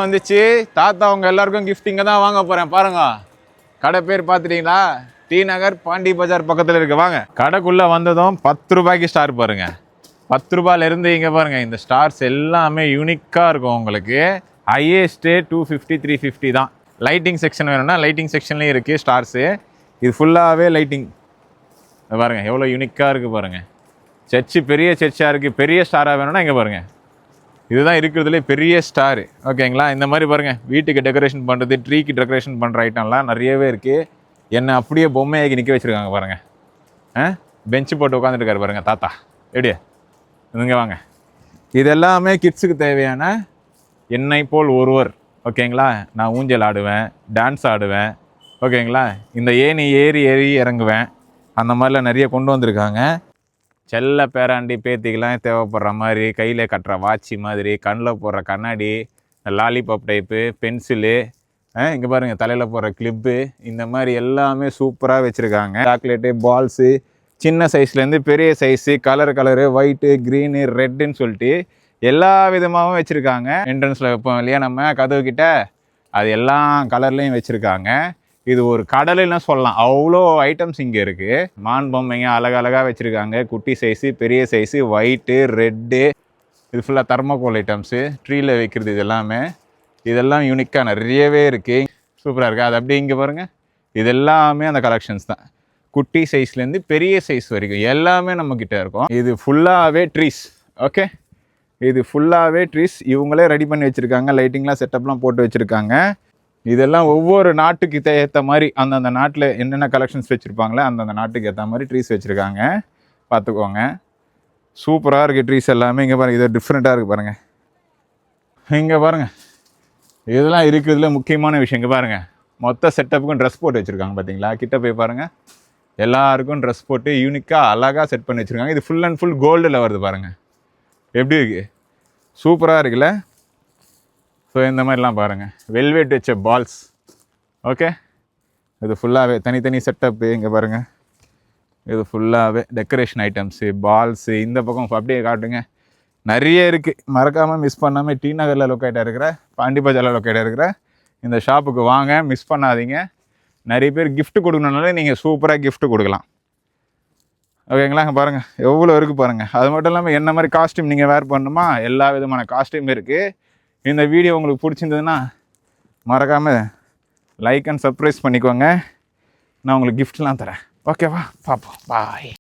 வந்துச்சு தாத்தா உங்க எல்லாருக்கும் கிஃப்ட் இங்கே தான் வாங்க போறேன் பாருங்க. கடை பேர் பார்த்துட்டீங்களா? டி நகர் பாண்டி பஜார் பக்கத்தில் இருக்கு. வாங்க. கடைக்குள்ள வந்ததும் 10 ரூபாய்க்கு ஸ்டார் பாருங்க. 10 ரூபாயிலிருந்து இங்கே பாருங்க. இந்த ஸ்டார்ஸ் எல்லாமே யூனிக்காக இருக்கும் உங்களுக்கு. ஹையஸ்ட்டு 250 350 தான். லைட்டிங் செக்ஷன் வேணும்னா லைட்டிங் செக்ஷன்லேயும் இருக்குது ஸ்டார்ஸு. இது ஃபுல்லாகவே லைட்டிங் பாருங்க. எவ்வளோ யூனிக்காக இருக்குது பாருங்க. சர்ச்சு பெரிய சர்ச்சாக இருக்குது. பெரிய ஸ்டாராக வேணும்னா இங்கே பாருங்கள். இதுதான் இருக்கிறதுலே பெரிய ஸ்டாரு. ஓகேங்களா? இந்த மாதிரி பாருங்கள். வீட்டுக்கு டெக்கரேஷன் பண்ணுறது, ட்ரீக்கு டெக்கரேஷன் பண்ணுற ஐட்டம்லாம் நிறையவே இருக்குது. என்னை அப்படியே பொம்மையாக்கி நிற்க வச்சுருக்காங்க பாருங்கள். பெஞ்சு போட்டு உட்காந்துருக்காரு பாருங்கள் தாத்தா. எப்படியா இதுங்க வாங்க. இது எல்லாமே கிட்ஸுக்கு தேவையான என்னை போல் ஒருவர். ஓகேங்களா? நான் ஊஞ்சல் ஆடுவேன், டான்ஸ் ஆடுவேன். ஓகேங்களா? இந்த ஏணி ஏறி இறங்குவேன். அந்த மாதிரிலாம் நிறைய கொண்டு வந்திருக்காங்க. செல்ல பேராண்டி பேத்திக்கெலாம் தேவைப்படுற மாதிரி கையில் கட்டுற வாட்சி மாதிரி, கண்ணில் போடுற கண்ணாடி, லாலிபாப் டைப்பு, பென்சிலு, இங்கே பாருங்கள் தலையில் போடுற கிளிப்பு, இந்த மாதிரி எல்லாமே சூப்பராக வச்சுருக்காங்க. சாக்லேட்டு, பால்ஸு, சின்ன சைஸ்லேருந்து பெரிய சைஸு, கலரு, ஒயிட்டு, க்ரீனு, ரெட்டுன்னு சொல்லிட்டு எல்லா விதமாகவும் வச்சுருக்காங்க. என்ட்ரன்ஸில் வைப்போம் இல்லையா நம்ம கதவுக்கிட்ட, அது எல்லா கலர்லேயும் வச்சுருக்காங்க. இது ஒரு கடலுன்னு சொல்லலாம். அவ்வளோ ஐட்டம்ஸ் இங்கே இருக்குது. மான் பொம்மைங்க அழகழகாக வச்சுருக்காங்க. குட்டி சைஸு, பெரிய சைஸு, ஒயிட்டு, ரெட்டு. இது ஃபுல்லாக தர்மோகோல் ஐட்டம்ஸு, ட்ரீயில் வைக்கிறது. இதெல்லாம் யூனிக்காக நிறையவே இருக்குது. சூப்பராக இருக்குது. அது அப்படியே இங்கே பாருங்கள். இது எல்லாமே அந்த கலெக்ஷன்ஸ் தான். குட்டி சைஸ்லேருந்து பெரிய சைஸ் வரைக்கும் எல்லாமே நம்மக்கிட்ட இருக்கும். இது ஃபுல்லாகவே ட்ரீஸ். ஓகே, இது ஃபுல்லாகவே ட்ரீஸ். இவங்களே ரெடி பண்ணி வச்சுருக்காங்க. லைட்டிங்லாம் செட்டப்லாம் போட்டு வச்சுருக்காங்க. இதெல்லாம் ஒவ்வொரு நாட்டுக்கு ஏற்ற மாதிரி அந்தந்த நாட்டில் என்னென்ன கலெக்ஷன்ஸ் வச்சுருப்பாங்களே அந்தந்த நாட்டுக்கு ஏற்ற மாதிரி ட்ரீஸ் வச்சுருக்காங்க. பார்த்துக்கோங்க. சூப்பராக இருக்குது ட்ரீஸ் எல்லாமே. இங்கே பாருங்கள். இது டிஃப்ரெண்ட்டாக இருக்குது பாருங்கள். இங்கே பாருங்கள். இதெல்லாம் இருக்கிறதுல முக்கியமான விஷயம். இங்கே பாருங்கள். மொத்த செட்டப்புக்கும் ட்ரெஸ் போட்டு வச்சுருக்காங்க. பார்த்தீங்களா? கிட்ட போய் பாருங்கள். எல்லாருக்கும் ட்ரெஸ் போட்டு யூனிக்காக அழகாக செட் பண்ணி வச்சுருக்காங்க. இது ஃபுல் அண்ட் ஃபுல் கோல்டில் வருது பாருங்கள். எப்படி இருக்குது? சூப்பராக இருக்குல்ல? ஸோ இந்த மாதிரிலாம் பாருங்கள். வெல்வெட் வச்ச பால்ஸ். ஓகே, இது ஃபுல்லாகவே தனித்தனி செட்டப்பு. இங்கே பாருங்கள். இது ஃபுல்லாகவே டெக்கரேஷன் ஐட்டம்ஸு, பால்ஸு. இந்த பக்கம் அப்படியே காட்டுங்க. நிறைய இருக்குது. மறக்காமல் மிஸ் பண்ணாமல் டி நகரில் லொக்கேட்டாக இருக்கிற, பாண்டி பஜாரில் லொக்கேட்டாக இருக்கிற இந்த ஷாப்புக்கு வாங்க. மிஸ் பண்ணாதீங்க. நிறைய பேர் கிஃப்ட் கொடுக்கணுனாலே நீங்கள் சூப்பராக கிஃப்ட் கொடுக்கலாம். ஓகேங்களா? பாருங்கள் எவ்வளோ இருக்குது பாருங்கள். அது மட்டும் இல்லாமல் என்ன மாதிரி காஸ்ட்யூம் நீங்கள் வேர் பண்ணணுமா எல்லா விதமான காஸ்ட்யூம் இருக்குது. இந்த வீடியோ உங்களுக்கு பிடிச்சிருந்ததுன்னா மறக்காமல் லைக் அண்ட் சப்ஸ்கிரைப் பண்ணிக்கோங்க. நான் உங்களுக்கு கிஃப்ட்லாம் தரேன். ஓகேவா? பார்ப்போம். பாய்.